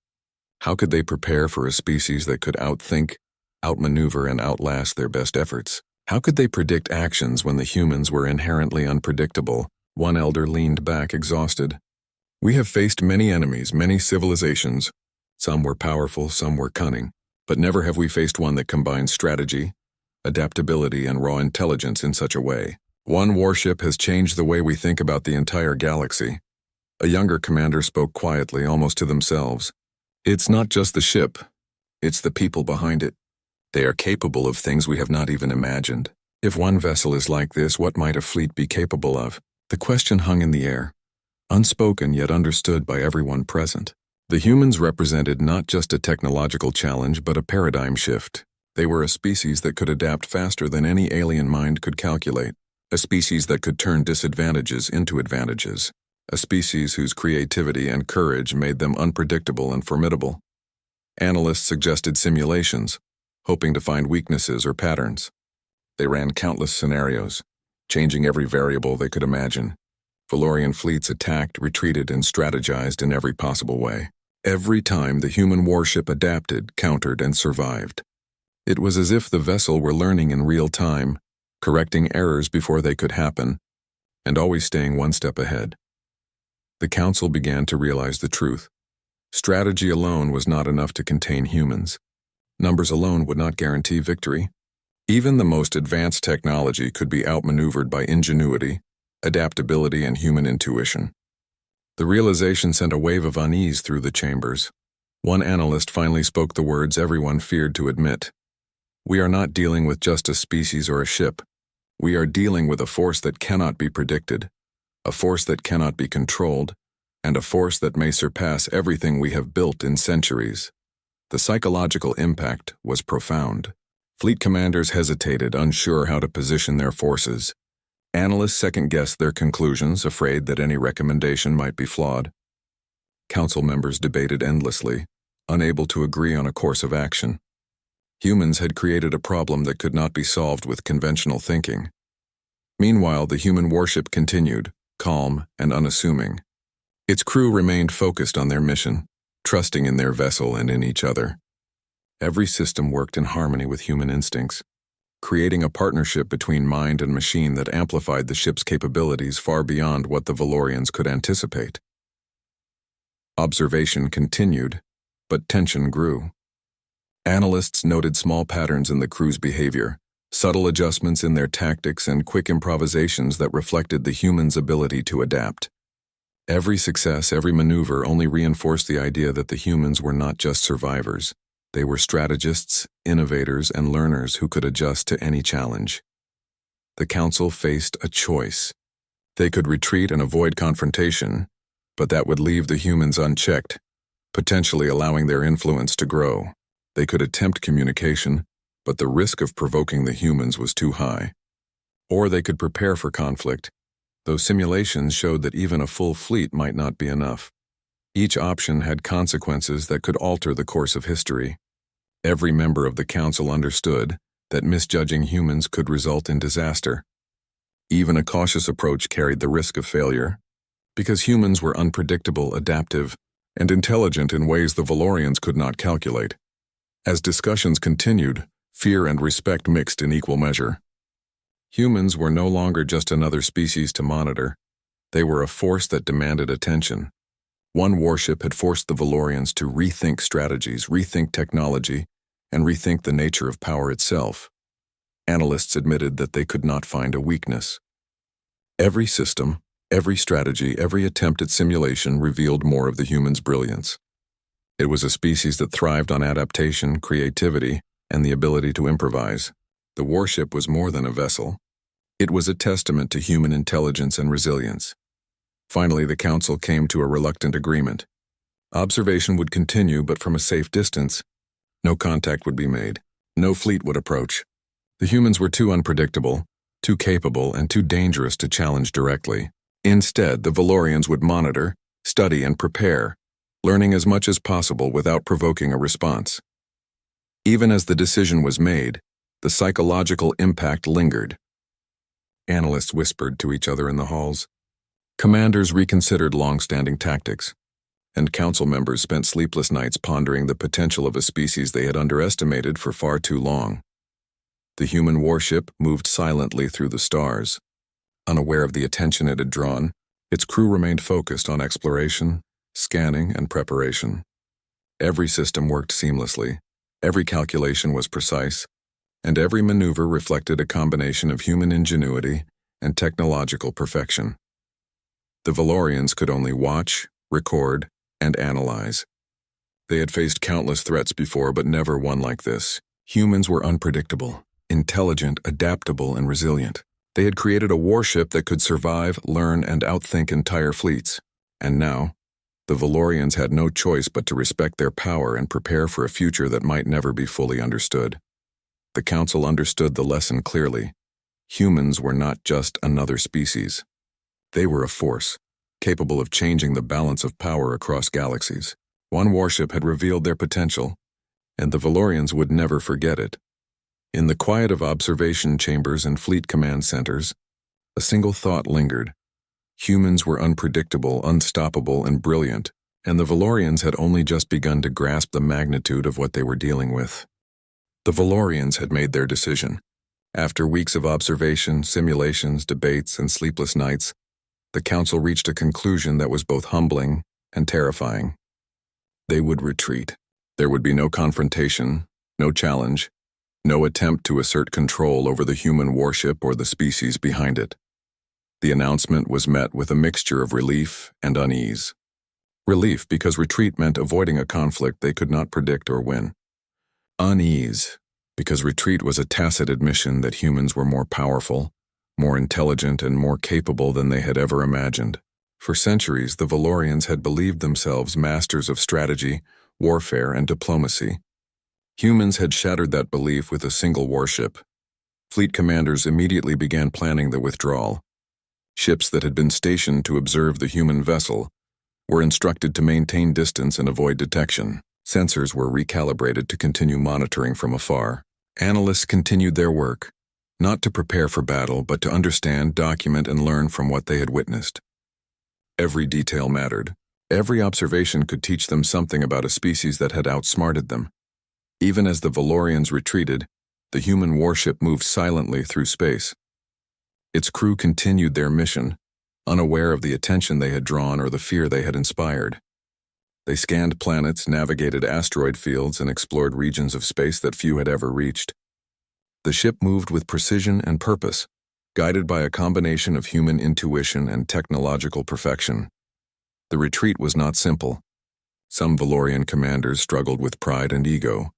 How could they prepare for a species that could outthink, outmaneuver, and outlast their best efforts? How could they predict actions when the humans were inherently unpredictable? One elder leaned back, exhausted. We have faced many enemies, many civilizations. Some were powerful, some were cunning. But never have we faced one that combines strategy, adaptability, and raw intelligence in such a way. One warship has changed the way we think about the entire galaxy. A younger commander spoke quietly, almost to themselves. It's not just the ship. It's the people behind it. They are capable of things we have not even imagined. If one vessel is like this, what might a fleet be capable of? The question hung in the air, unspoken yet understood by everyone present. The humans represented not just a technological challenge, but a paradigm shift. They were a species that could adapt faster than any alien mind could calculate. A species that could turn disadvantages into advantages. A species whose creativity and courage made them unpredictable and formidable. Analysts suggested simulations, hoping to find weaknesses or patterns. They ran countless scenarios, changing every variable they could imagine. Valorian fleets attacked, retreated, and strategized in every possible way. Every time the human warship adapted, countered, and survived. It was as if the vessel were learning in real time, correcting errors before they could happen, and always staying one step ahead. The council began to realize the truth. Strategy alone was not enough to contain humans. Numbers alone would not guarantee victory. Even the most advanced technology could be outmaneuvered by ingenuity, adaptability, and human intuition. The realization sent a wave of unease through the chambers. One analyst finally spoke the words everyone feared to admit. We are not dealing with just a species or a ship. We are dealing with a force that cannot be predicted, a force that cannot be controlled, and a force that may surpass everything we have built in centuries. The psychological impact was profound. Fleet commanders hesitated, unsure how to position their forces. Analysts second-guessed their conclusions, afraid that any recommendation might be flawed. Council members debated endlessly, unable to agree on a course of action. Humans had created a problem that could not be solved with conventional thinking. Meanwhile, the human warship continued, calm and unassuming. Its crew remained focused on their mission, trusting in their vessel and in each other. Every system worked in harmony with human instincts, creating a partnership between mind and machine that amplified the ship's capabilities far beyond what the Valorians could anticipate. Observation continued, but tension grew. Analysts noted small patterns in the crew's behavior, subtle adjustments in their tactics, and quick improvisations that reflected the humans' ability to adapt. Every success, every maneuver only reinforced the idea that the humans were not just survivors. They were strategists, innovators, and learners who could adjust to any challenge. The council faced a choice. They could retreat and avoid confrontation, but that would leave the humans unchecked, potentially allowing their influence to grow. They could attempt communication, but the risk of provoking the humans was too high. Or they could prepare for conflict, though simulations showed that even a full fleet might not be enough. Each option had consequences that could alter the course of history. Every member of the council understood that misjudging humans could result in disaster. Even a cautious approach carried the risk of failure, because humans were unpredictable, adaptive, and intelligent in ways the Valorians could not calculate. As discussions continued, fear and respect mixed in equal measure. Humans were no longer just another species to monitor. They were a force that demanded attention. One warship had forced the Valorians to rethink strategies, rethink technology, and rethink the nature of power itself. Analysts admitted that they could not find a weakness. Every system, every strategy, every attempt at simulation revealed more of the humans' brilliance. It was a species that thrived on adaptation, creativity, and the ability to improvise. The warship was more than a vessel. It was a testament to human intelligence and resilience. Finally, the council came to a reluctant agreement. Observation would continue, but from a safe distance. No contact would be made. No fleet would approach. The humans were too unpredictable, too capable, and too dangerous to challenge directly. Instead, the Valorians would monitor, study, and prepare, learning as much as possible without provoking a response. Even as the decision was made, the psychological impact lingered. Analysts whispered to each other in the halls. Commanders reconsidered long-standing tactics, and council members spent sleepless nights pondering the potential of a species they had underestimated for far too long. The human warship moved silently through the stars. Unaware of the attention it had drawn, its crew remained focused on exploration, scanning, and preparation. Every system worked seamlessly, every calculation was precise, and every maneuver reflected a combination of human ingenuity and technological perfection. The Valorians could only watch, record, and analyze. They had faced countless threats before, but never one like this. Humans were unpredictable, intelligent, adaptable, and resilient. They had created a warship that could survive, learn, and outthink entire fleets. And now, the Valorians had no choice but to respect their power and prepare for a future that might never be fully understood. The Council understood the lesson clearly. Humans were not just another species. They were a force, capable of changing the balance of power across galaxies. One warship had revealed their potential, and the Valorians would never forget it. In the quiet of observation chambers and fleet command centers, a single thought lingered. Humans were unpredictable, unstoppable, and brilliant, and the Valorians had only just begun to grasp the magnitude of what they were dealing with. The Valorians had made their decision. After weeks of observation, simulations, debates, and sleepless nights, the Council reached a conclusion that was both humbling and terrifying. They would retreat. There would be no confrontation, no challenge, no attempt to assert control over the human warship or the species behind it. The announcement was met with a mixture of relief and unease. Relief because retreat meant avoiding a conflict they could not predict or win. Unease because retreat was a tacit admission that humans were more powerful, more intelligent, and more capable than they had ever imagined. For centuries, the Valorians had believed themselves masters of strategy, warfare, and diplomacy. Humans had shattered that belief with a single warship. Fleet commanders immediately began planning the withdrawal. Ships that had been stationed to observe the human vessel were instructed to maintain distance and avoid detection. Sensors were recalibrated to continue monitoring from afar. Analysts continued their work, not to prepare for battle, but to understand, document, and learn from what they had witnessed. Every detail mattered. Every observation could teach them something about a species that had outsmarted them. Even as the Valorians retreated, the human warship moved silently through space. Its crew continued their mission, unaware of the attention they had drawn or the fear they had inspired. They scanned planets, navigated asteroid fields, and explored regions of space that few had ever reached. The ship moved with precision and purpose, guided by a combination of human intuition and technological perfection. The retreat was not simple. Some Valorian commanders struggled with pride and ego,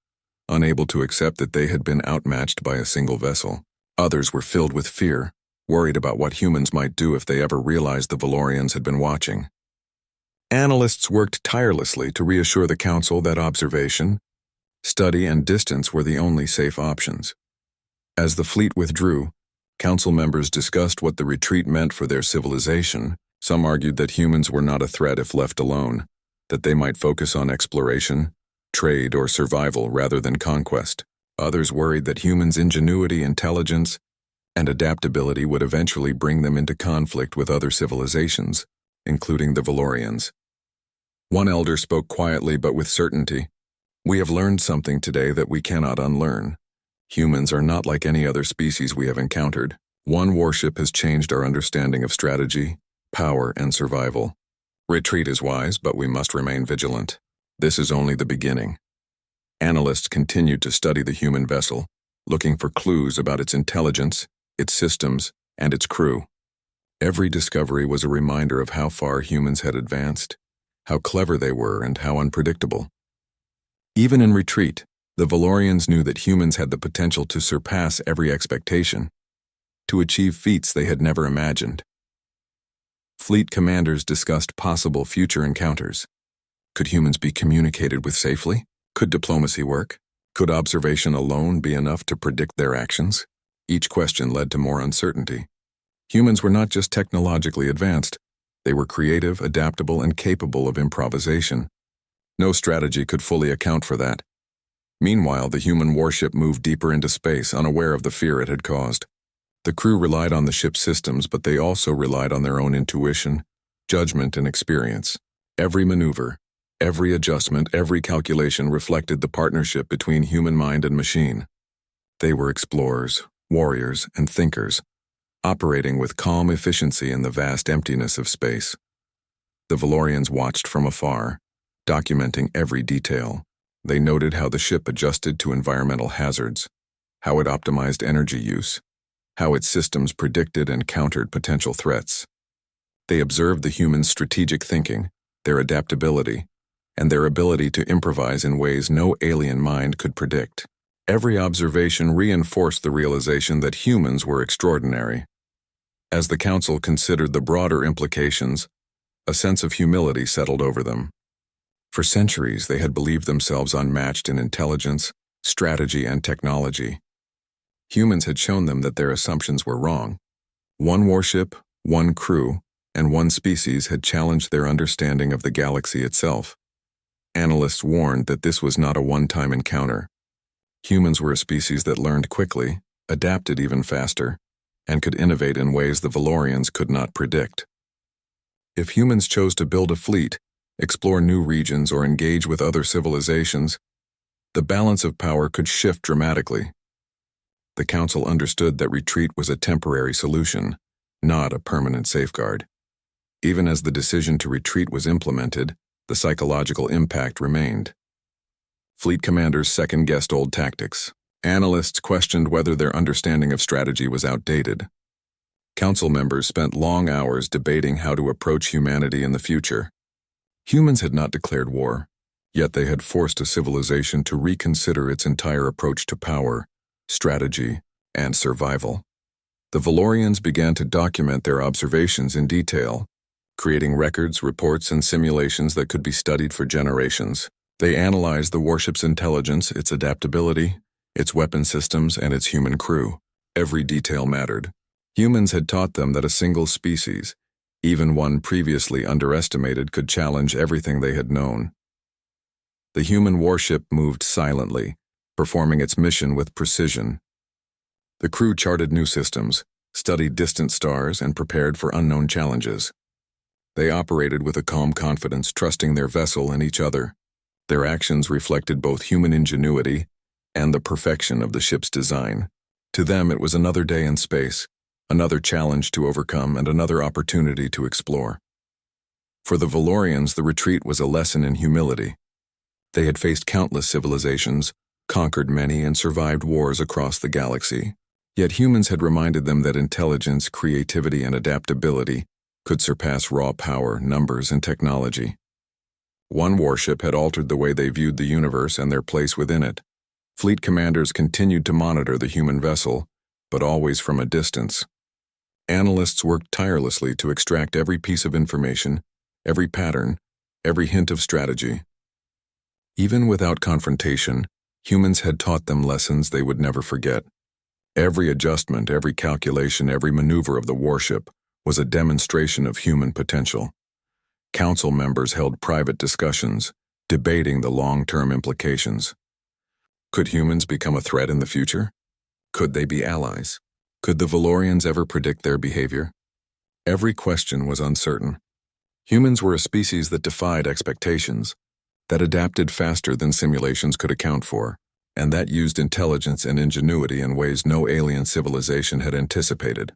unable to accept that they had been outmatched by a single vessel. Others were filled with fear, worried about what humans might do if they ever realized the Valorians had been watching. Analysts worked tirelessly to reassure the Council that observation, study, and distance were the only safe options. As the fleet withdrew, Council members discussed what the retreat meant for their civilization. Some argued that humans were not a threat if left alone, that they might focus on exploration, trade, or survival rather than conquest. Others worried that humans' ingenuity, intelligence, and adaptability would eventually bring them into conflict with other civilizations, including the Valorians. One elder spoke quietly but with certainty. "We have learned something today that we cannot unlearn. Humans are not like any other species we have encountered. One warship has changed our understanding of strategy, power, and survival. Retreat is wise, but we must remain vigilant. This is only the beginning." Analysts continued to study the human vessel, looking for clues about its intelligence, its systems, and its crew. Every discovery was a reminder of how far humans had advanced, how clever they were, and how unpredictable. Even in retreat, the Valorians knew that humans had the potential to surpass every expectation, to achieve feats they had never imagined. Fleet commanders discussed possible future encounters. Could humans be communicated with safely? Could diplomacy work? Could observation alone be enough to predict their actions? Each question led to more uncertainty. Humans were not just technologically advanced, they were creative, adaptable, and capable of improvisation. No strategy could fully account for that. Meanwhile, the human warship moved deeper into space, unaware of the fear it had caused. The crew relied on the ship's systems, but they also relied on their own intuition, judgment, and experience. Every maneuver, every adjustment, every calculation reflected the partnership between human mind and machine. They were explorers, warriors, and thinkers, operating with calm efficiency in the vast emptiness of space. The Valorians watched from afar, documenting every detail. They noted how the ship adjusted to environmental hazards, how it optimized energy use, how its systems predicted and countered potential threats. They observed the humans' strategic thinking, their adaptability, and their ability to improvise in ways no alien mind could predict. Every observation reinforced the realization that humans were extraordinary. As the Council considered the broader implications, a sense of humility settled over them. For centuries, they had believed themselves unmatched in intelligence, strategy, and technology. Humans had shown them that their assumptions were wrong. One warship, one crew, and one species had challenged their understanding of the galaxy itself. Analysts warned that this was not a one-time encounter. Humans were a species that learned quickly, adapted even faster, and could innovate in ways the Valorians could not predict. If humans chose to build a fleet, explore new regions, or engage with other civilizations, the balance of power could shift dramatically. The Council understood that retreat was a temporary solution, not a permanent safeguard. Even as the decision to retreat was implemented, the psychological impact remained. Fleet commanders second-guessed old tactics. Analysts questioned whether their understanding of strategy was outdated. Council members spent long hours debating how to approach humanity in the future. Humans had not declared war, yet they had forced a civilization to reconsider its entire approach to power, strategy, and survival. The Valorians began to document their observations in detail, creating records, reports, and simulations that could be studied for generations. They analyzed the warship's intelligence, its adaptability, its weapon systems, and its human crew. Every detail mattered. Humans had taught them that a single species, even one previously underestimated, could challenge everything they had known. The human warship moved silently, performing its mission with precision. The crew charted new systems, studied distant stars, and prepared for unknown challenges. They operated with a calm confidence, trusting their vessel and each other. Their actions reflected both human ingenuity and the perfection of the ship's design. To them, it was another day in space, another challenge to overcome, and another opportunity to explore. For the Valorians, the retreat was a lesson in humility. They had faced countless civilizations, conquered many, and survived wars across the galaxy. Yet humans had reminded them that intelligence, creativity, and adaptability could surpass raw power, numbers, and technology. One warship had altered the way they viewed the universe and their place within it. Fleet commanders continued to monitor the human vessel, but always from a distance. Analysts worked tirelessly to extract every piece of information, every pattern, every hint of strategy. Even without confrontation, humans had taught them lessons they would never forget. Every adjustment, every calculation, every maneuver of the warship was a demonstration of human potential. Council members held private discussions, debating the long-term implications. Could humans become a threat in the future? Could they be allies? Could the Valorians ever predict their behavior? Every question was uncertain. Humans were a species that defied expectations, that adapted faster than simulations could account for, and that used intelligence and ingenuity in ways no alien civilization had anticipated.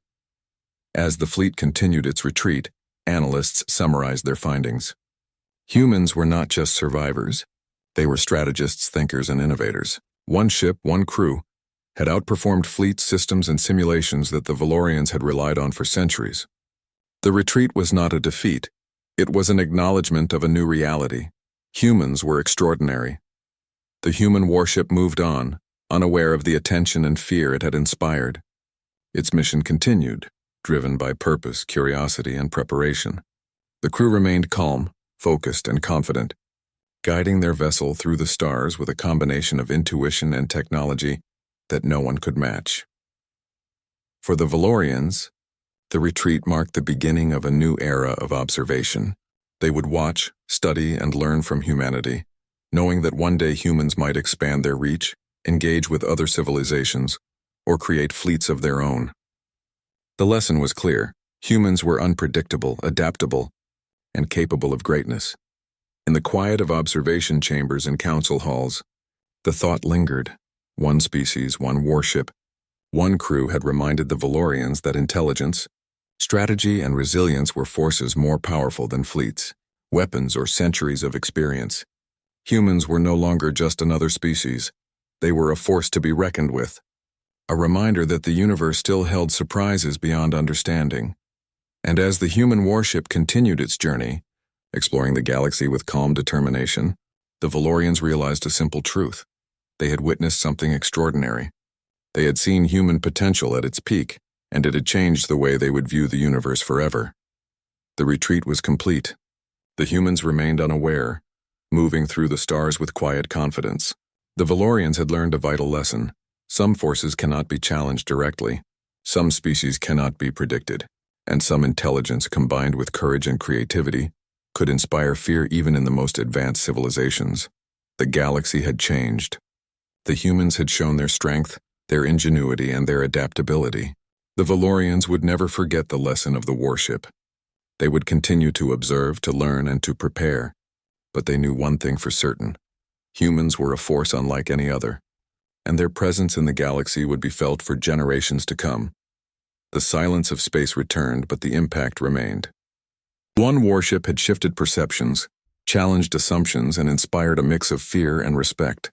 As the fleet continued its retreat, analysts summarized their findings. Humans were not just survivors. They were strategists, thinkers, and innovators. One ship, one crew, had outperformed fleets, systems, and simulations that the Valorians had relied on for centuries. The retreat was not a defeat. It was an acknowledgement of a new reality. Humans were extraordinary. The human warship moved on, unaware of the attention and fear it had inspired. Its mission continued, driven by purpose, curiosity, and preparation. The crew remained calm, focused, and confident, guiding their vessel through the stars with a combination of intuition and technology that no one could match. For the Valorians, the retreat marked the beginning of a new era of observation. They would watch, study, and learn from humanity, knowing that one day humans might expand their reach, engage with other civilizations, or create fleets of their own. The lesson was clear. Humans were unpredictable, adaptable, and capable of greatness. In the quiet of observation chambers and council halls, the thought lingered. One species, one warship. One crew had reminded the Valorians that intelligence, strategy, and resilience were forces more powerful than fleets, weapons, or centuries of experience. Humans were no longer just another species. They were a force to be reckoned with. A reminder that the universe still held surprises beyond understanding. And as the human warship continued its journey, exploring the galaxy with calm determination, the Valorians realized a simple truth. They had witnessed something extraordinary. They had seen human potential at its peak, and it had changed the way they would view the universe forever. The retreat was complete. The humans remained unaware, moving through the stars with quiet confidence. The Valorians had learned a vital lesson. Some forces cannot be challenged directly. Some species cannot be predicted. And some intelligence combined with courage and creativity could inspire fear even in the most advanced civilizations. The galaxy had changed. The humans had shown their strength, their ingenuity, and their adaptability. The Valorians would never forget the lesson of the warship. They would continue to observe, to learn, and to prepare. But they knew one thing for certain. Humans were a force unlike any other, and their presence in the galaxy would be felt for generations to come. The silence of space returned, but the impact remained. One warship had shifted perceptions, challenged assumptions, and inspired a mix of fear and respect.